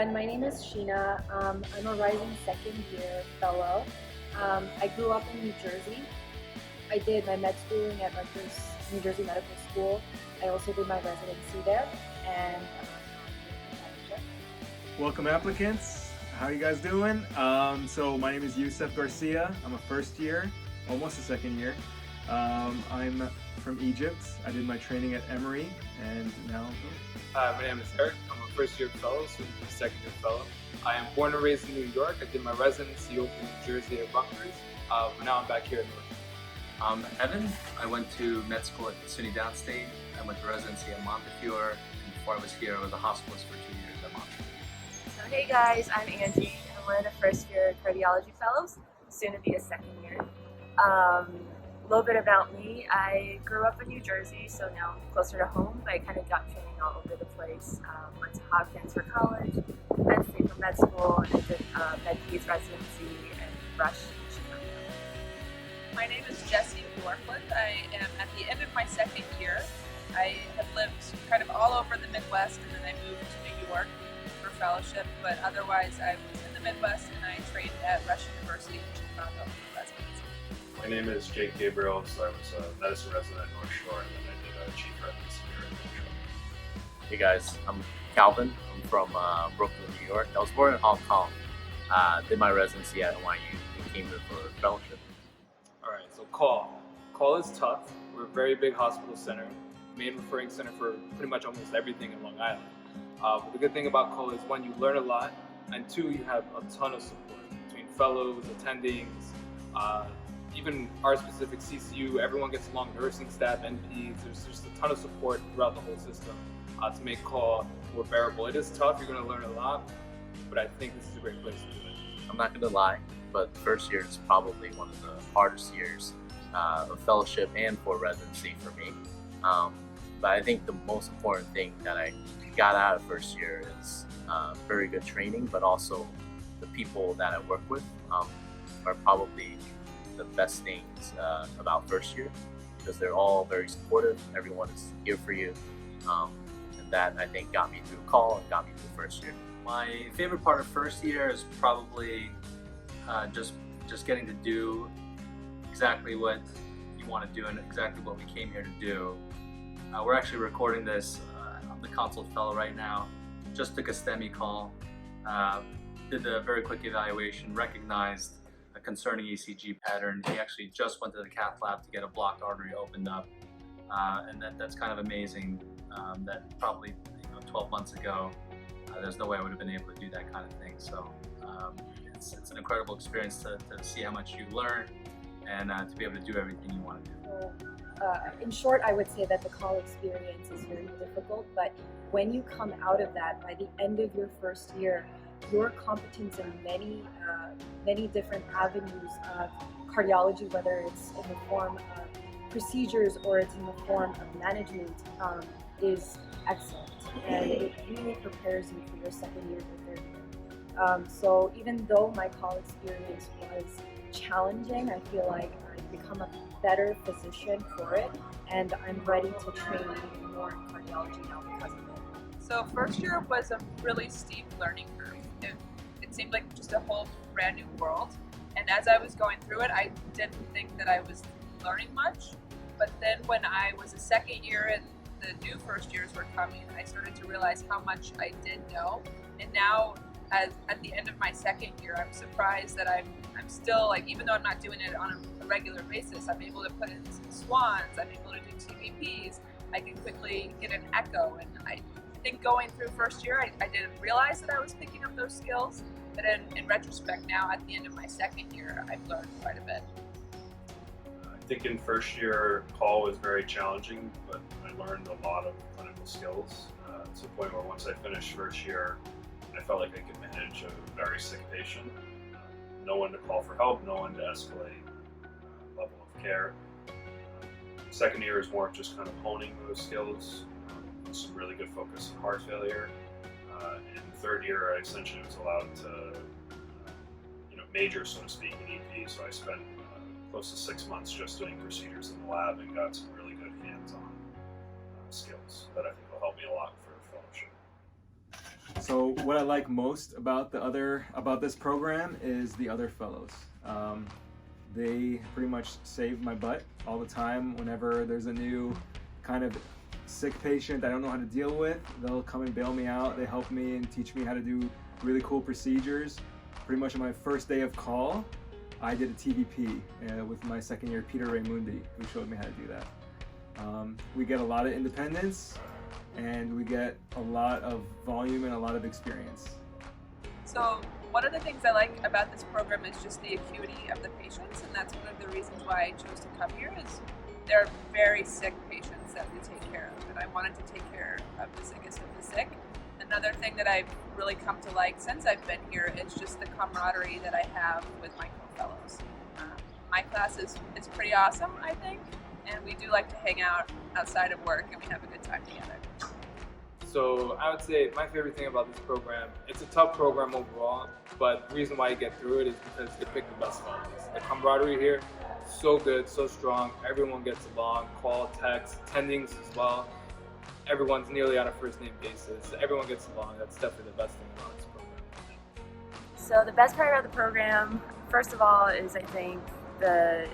everyone. My name is Sheena. I'm a rising second year fellow. I grew up in New Jersey. I did my med schooling at Rutgers, New Jersey Medical School. I also did my residency there. And welcome applicants. How are you guys doing? So my name is Youssef Garcia. I'm a first year, almost a second year. I'm from Egypt. I did my training at Emory and now Hi, my name is Eric. I'm a first year fellow, soon to be second year fellow. I am born and raised in New York. I did my residency over in New Jersey at Rutgers, but now I'm back here in Northshore. I'm Evan. I went to med school at SUNY Downstate. I went to residency at Montefiore, and before I was here, I was a hospitalist for 2 years at Montefiore. So hey guys, I'm Angie. I'm one of the first year cardiology fellows, soon to be a second year. A little bit about me. I grew up in New Jersey, so now I'm closer to home, but I kind of got training all over the place. Went to Hopkins for college, Penn State for med school, and I did med-peds residency and Rush in Chicago. My name is Jessie Warford. I am at the end of my second year. I have lived kind of all over the Midwest, and then I moved to New York for fellowship, but otherwise I was in the Midwest and I trained at Rush University in Chicago for residency. My name is Jake Gabriel, so I was a medicine resident at Northshore, and then I did a chief residency here at Northshore. Hey guys, I'm Calvin. I'm from Brooklyn, New York. I was born in Hong Kong. Did my residency at NYU and came here for fellowship. Alright, so call is tough. We're a very big hospital center, main referring center for pretty much almost everything in Long Island. But the good thing about call is one, you learn a lot, and two, you have a ton of support between fellows, attendings, even our specific CCU. Everyone gets along, nursing staff, NPs. There's just a ton of support throughout the whole system to make call more bearable. It is tough, you're going to learn a lot, but I think this is a great place to do it. I'm not going to lie, but first year is probably one of the hardest years of fellowship and for residency for me. But I think the most important thing that I got out of first year is very good training, but also the people that I work with are probably the best things about first year, because they're all very supportive. Everyone is here for you, and that I think got me through call and got me through first year. My favorite part of first year is probably just getting to do exactly what you want to do and exactly what we came here to do. We're actually recording this. I'm the consult fellow right now. Just took a STEMI call, did a very quick evaluation, recognized a concerning ECG pattern. He actually just went to the cath lab to get a blocked artery opened up, and that's kind of amazing. That probably 12 months ago, there's no way I would have been able to do that kind of thing. So it's an incredible experience to see how much you learn and to be able to do everything you want to do. in short, I would say that the call experience is very difficult, but when you come out of that, by the end of your first year, your competence in many different avenues of cardiology, whether it's in the form of procedures or it's in the form of management, is excellent, and it really prepares you for your second year or third year. So even though my call experience was challenging, I feel like I've become a better physician for it, and I'm ready to train even more in cardiology now because of it. So first year was a really steep learning curve. It seemed like just a whole brand new world, and as I was going through it, I didn't think that I was learning much, but then when I was a second year and the new first years were coming, I started to realize how much I did know, and now at the end of my second year, I'm surprised that I'm still, like, even though I'm not doing it on a regular basis, I'm able to put in some swans, I'm able to do TVPs, I can quickly get an echo, and I think going through first year, I didn't realize that I was picking up those skills, but in retrospect now, at the end of my second year, I've learned quite a bit. I think in first year, call was very challenging, but I learned a lot of clinical skills to the point where once I finished first year, I felt like I could manage a very sick patient. No one to call for help, no one to escalate level of care. Second year is more of just kind of honing those skills, with some really good focus on heart failure. In third year, I essentially was allowed to, major, so to speak, in EP. So I spent close to 6 months just doing procedures in the lab and got some really good hands-on skills that I think will help me a lot for fellowship. So what I like most about this program is the other fellows. They pretty much save my butt all the time. Whenever there's a new kind of sick patient I don't know how to deal with, they'll come and bail me out. They help me and teach me how to do really cool procedures. Pretty much on my first day of call, I did a TVP with my second year Peter Raymundi, who showed me how to do that. We get a lot of independence, and we get a lot of volume and a lot of experience. So one of the things I like about this program is just the acuity of the patients, and that's one of the reasons why I chose to come here. Is they're very sick patients that we take care of, and I wanted to take care of the sickest of the sick. Another thing that I've really come to like since I've been here is just the camaraderie that I have with my co-fellows. My class is pretty awesome, I think, and we do like to hang out outside of work, and we have a good time together. So I would say my favorite thing about this program, it's a tough program overall, but the reason why you get through it is because they pick the best fellows. The camaraderie here, so good, so strong, everyone gets along, call, text, attendings as well. Everyone's nearly on a first name basis. Everyone gets along. That's definitely the best thing about this program. So the best part about the program, first of all, is I think the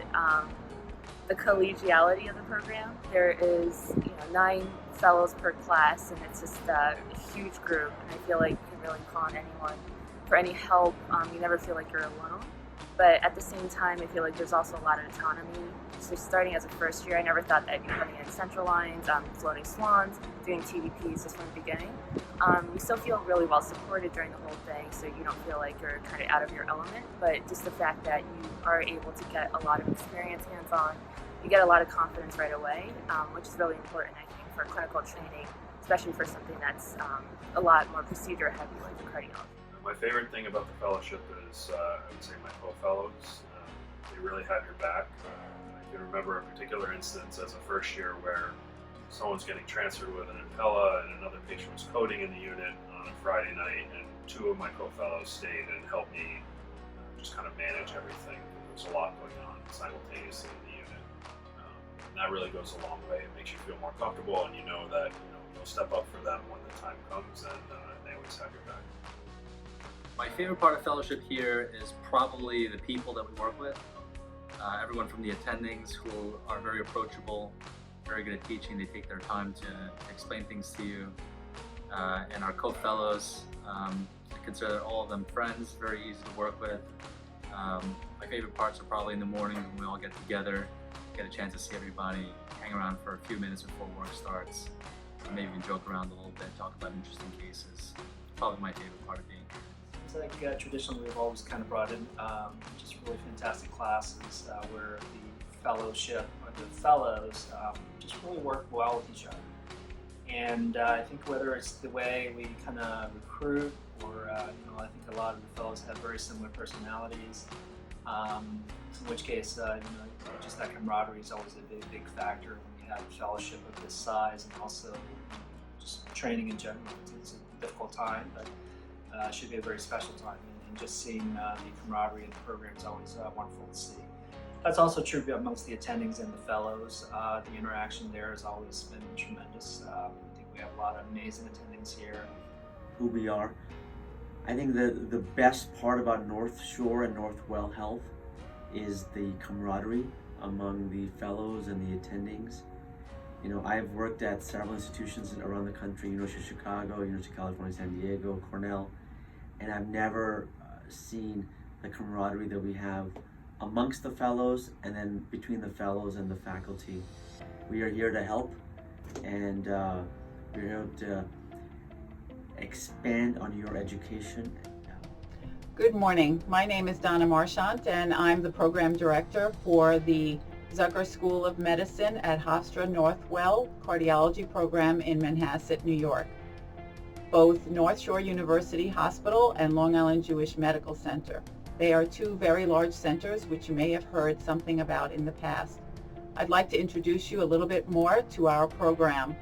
collegiality of the program. There is 9 fellows per class, and it's just a huge group. And I feel like you can really call on anyone for any help. You never feel like you're alone. But at the same time, I feel like there's also a lot of autonomy. So starting as a first year, I never thought that I'd be putting in central lines, floating swans, doing TVPs just from the beginning. You still feel really well supported during the whole thing, so you don't feel like you're kind of out of your element. But just the fact that you are able to get a lot of experience hands-on, you get a lot of confidence right away, which is really important, I think, for clinical training, especially for something that's a lot more procedure heavy like the cardiology. My favorite thing about the fellowship is, I would say, my co-fellows. They really have your back. I can remember a particular instance as a first year where someone's getting transferred with an impella and another patient was coding in the unit on a Friday night, and 2 of my co-fellows stayed and helped me just kind of manage everything. There's a lot going on simultaneously in the unit. And that really goes a long way. It makes you feel more comfortable, and you know that you'll step up for them when the time comes, and they always have your back. My favorite part of fellowship here is probably the people that we work with. Everyone from the attendings, who are very approachable, very good at teaching. They take their time to explain things to you. And our co-fellows, I consider all of them friends, very easy to work with. My favorite parts are probably in the morning when we all get together, get a chance to see everybody, hang around for a few minutes before work starts, and maybe even joke around a little bit, talk about interesting cases. Probably my favorite part of being here. It's like traditionally we've always kind of brought in just really fantastic classes where the fellowship or the fellows just really work well with each other. And I think whether it's the way we kind of recruit or I think a lot of the fellows have very similar personalities. In which case, just that camaraderie is always a big factor when you have a fellowship of this size, and also just training in general. It's a difficult time, but should be a very special time, and just seeing the camaraderie in the program is always wonderful to see. That's also true amongst the attendings and the fellows. The interaction there has always been tremendous. I think we have a lot of amazing attendings here. Who we are. I think the best part about Northshore and Northwell Health is the camaraderie among the fellows and the attendings. I've worked at several institutions around the country, University of Chicago, University of California, San Diego, Cornell, and I've never seen the camaraderie that we have amongst the fellows and then between the fellows and the faculty. We are here to help, and we're here to expand on your education. Good morning. My name is Donna Marchant, and I'm the program director for the Zucker School of Medicine at Hofstra Northwell Cardiology Program in Manhasset, New York. Both Northshore University Hospital and Long Island Jewish Medical Center. They are 2 very large centers which you may have heard something about in the past. I'd like to introduce you a little bit more to our program.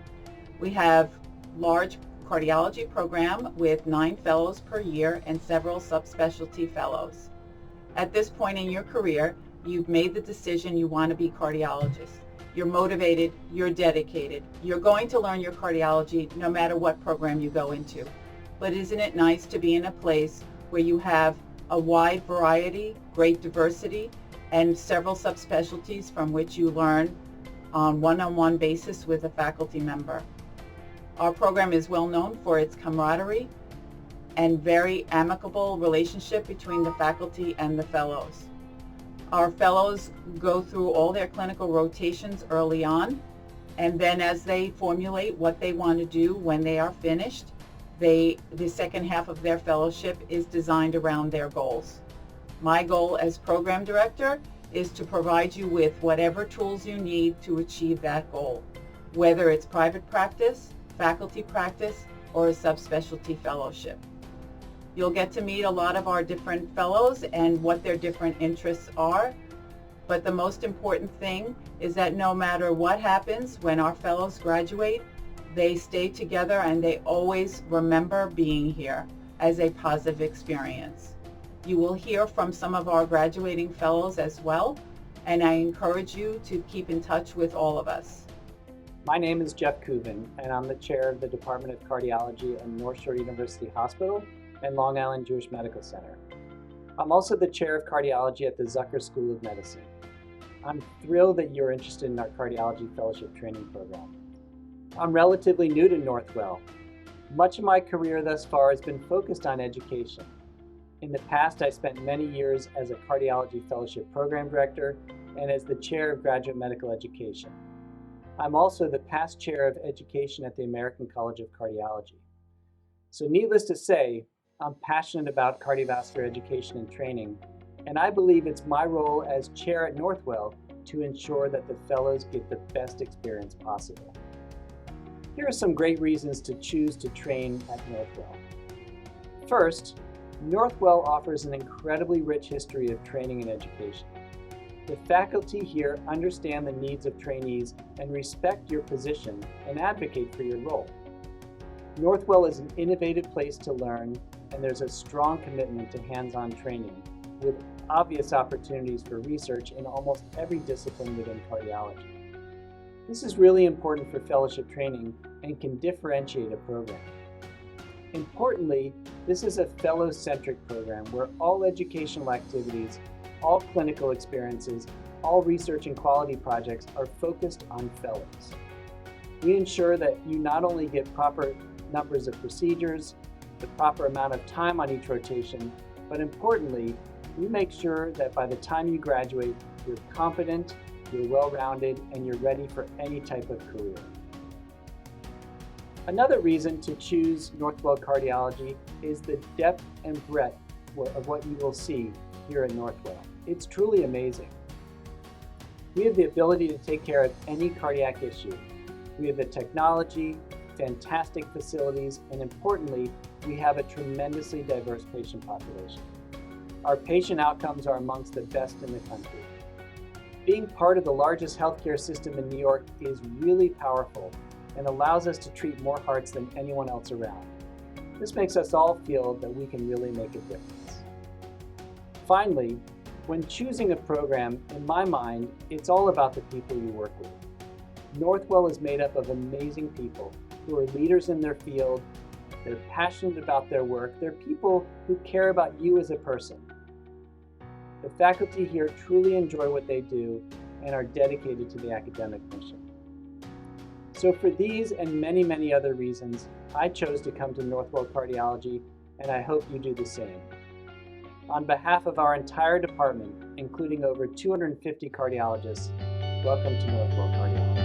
We have large cardiology program with 9 fellows per year and several subspecialty fellows. At this point in your career, you've made the decision you want to be cardiologists. You're motivated, you're dedicated. You're going to learn your cardiology no matter what program you go into. but isn't it nice to be in a place where you have a wide variety, great diversity, and several subspecialties from which you learn on one-on-one basis with a faculty member. Our program is well known for its camaraderie and very amicable relationship between the faculty and the fellows. Our fellows go through all their clinical rotations early on, and then as they formulate what they want to do when they are finished, the second half of their fellowship is designed around their goals. My goal as program director is to provide you with whatever tools you need to achieve that goal, whether it's private practice, faculty practice, or a subspecialty fellowship. You'll get to meet a lot of our different fellows and what their different interests are. But the most important thing is that no matter what happens when our fellows graduate, they stay together and they always remember being here as a positive experience. You will hear from some of our graduating fellows as well, and I encourage you to keep in touch with all of us. My name is Jeff Kuvan, and I'm the chair of the Department of Cardiology at Northshore University Hospital and Long Island Jewish Medical Center. I'm also the chair of cardiology at the Zucker School of Medicine. I'm thrilled that you're interested in our cardiology fellowship training program. I'm relatively new to Northwell. Much of my career thus far has been focused on education. In the past, I spent many years as a cardiology fellowship program director and as the chair of graduate medical education. I'm also the past chair of education at the American College of Cardiology. So needless to say, I'm passionate about cardiovascular education and training, and I believe it's my role as chair at Northwell to ensure that the fellows get the best experience possible. Here are some great reasons to choose to train at Northwell. First, Northwell offers an incredibly rich history of training and education. The faculty here understand the needs of trainees and respect your position and advocate for your role. Northwell is an innovative place to learn, and there's a strong commitment to hands-on training with obvious opportunities for research in almost every discipline within cardiology. This is really important for fellowship training and can differentiate a program. Importantly, this is a fellow-centric program where all educational activities, all clinical experiences, all research and quality projects are focused on fellows. We ensure that you not only get proper numbers of procedures, the proper amount of time on each rotation, but importantly, we make sure that by the time you graduate, you're competent, you're well-rounded, and you're ready for any type of career. Another reason to choose Northwell Cardiology is the depth and breadth of what you will see here at Northwell. It's truly amazing. We have the ability to take care of any cardiac issue. We have the technology, fantastic facilities, and importantly, we have a tremendously diverse patient population. Our patient outcomes are amongst the best in the country. Being part of the largest healthcare system in New York is really powerful and allows us to treat more hearts than anyone else around. This makes us all feel that we can really make a difference. Finally, when choosing a program, in my mind, it's all about the people you work with. Northwell is made up of amazing people who are leaders in their field. They're passionate about their work. They're people who care about you as a person. The faculty here truly enjoy what they do and are dedicated to the academic mission. So for these and many, many other reasons, I chose to come to Northwell Cardiology, and I hope you do the same. On behalf of our entire department, including over 250 cardiologists, welcome to Northwell Cardiology.